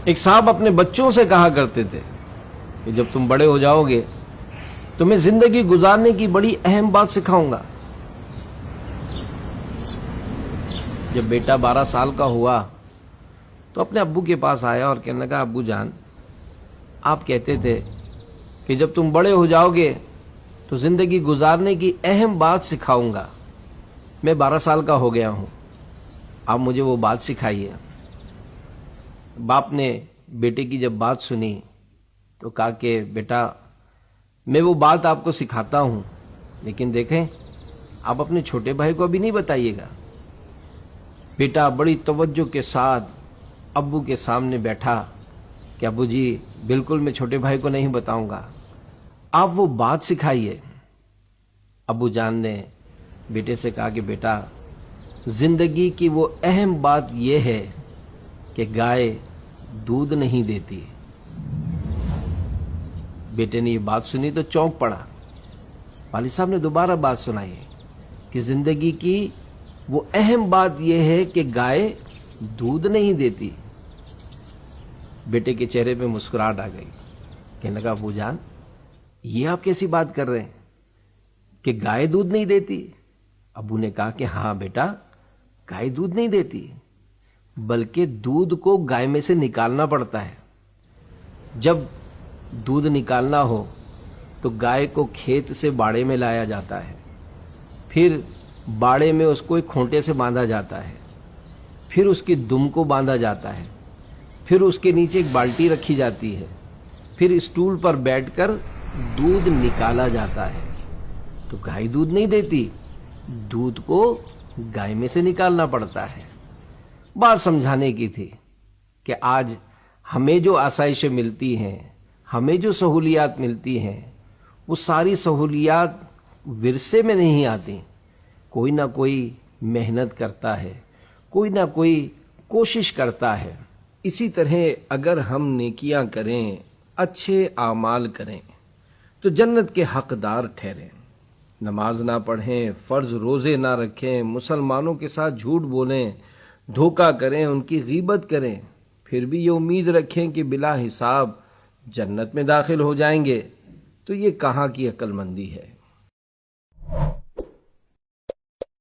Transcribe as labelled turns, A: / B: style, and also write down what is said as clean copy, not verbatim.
A: ایک صاحب اپنے بچوں سے کہا کرتے تھے کہ جب تم بڑے ہو جاؤ گے تمہیں زندگی گزارنے کی بڑی اہم بات سکھاؤں گا۔ جب بیٹا 12 سال کا ہوا تو اپنے ابو کے پاس آیا اور کہنے لگا، ابو جان، آپ کہتے تھے کہ جب تم بڑے ہو جاؤ گے تو زندگی گزارنے کی اہم بات سکھاؤں گا۔ میں 12 سال کا ہو گیا ہوں، آپ مجھے وہ بات سکھائیے۔ باپ نے بیٹے کی جب بات سنی تو کہا کہ بیٹا، میں وہ بات آپ کو سکھاتا ہوں، لیکن دیکھیں آپ اپنے چھوٹے بھائی کو ابھی نہیں بتائیے گا۔ بیٹا بڑی توجہ کے ساتھ ابو کے سامنے بیٹھا کہ ابو جی بالکل میں چھوٹے بھائی کو نہیں بتاؤں گا، آپ وہ بات سکھائیے۔ ابو جان نے بیٹے سے کہا کہ بیٹا، زندگی کی وہ اہم بات یہ ہے کہ گائے دودھ نہیں دیتی۔ بیٹے نے یہ بات سنی تو چونک پڑا۔ والد صاحب نے دوبارہ بات سنائی کہ زندگی کی وہ اہم بات یہ ہے کہ گائے دودھ نہیں دیتی۔ بیٹے کے چہرے پہ مسکراہٹ آ گئی، کہنے لگا، ابو جان یہ آپ کیسی بات کر رہے ہیں کہ گائے دودھ نہیں دیتی؟ ابو نے کہا کہ ہاں بیٹا، گائے دودھ نہیں دیتی، بلکہ دودھ کو گائے میں سے نکالنا پڑتا ہے۔ جب دودھ نکالنا ہو تو گائے کو کھیت سے باڑے میں لایا جاتا ہے، پھر باڑے میں اس کو ایک کھونٹے سے باندھا جاتا ہے، پھر اس کی دم کو باندھا جاتا ہے، پھر اس کے نیچے ایک بالٹی رکھی جاتی ہے، پھر اسٹول پر بیٹھ کر دودھ نکالا جاتا ہے۔ تو گائے دودھ نہیں دیتی، دودھ کو گائے میں سے نکالنا پڑتا ہے۔ بات سمجھانے کی تھی کہ آج ہمیں جو آسائشیں ملتی ہیں، ہمیں جو سہولیات ملتی ہیں، وہ ساری سہولیات ورثے میں نہیں آتی۔ کوئی نہ کوئی محنت کرتا ہے، کوئی نہ کوئی کوشش کرتا ہے۔ اسی طرح اگر ہم نیکیاں کریں، اچھے اعمال کریں تو جنت کے حقدار ٹھہریں۔ نماز نہ پڑھیں، فرض روزے نہ رکھیں، مسلمانوں کے ساتھ جھوٹ بولیں، دھوکہ کریں، ان کی غیبت کریں، پھر بھی یہ امید رکھیں کہ بلا حساب جنت میں داخل ہو جائیں گے، تو یہ کہاں کی عقل مندی ہے؟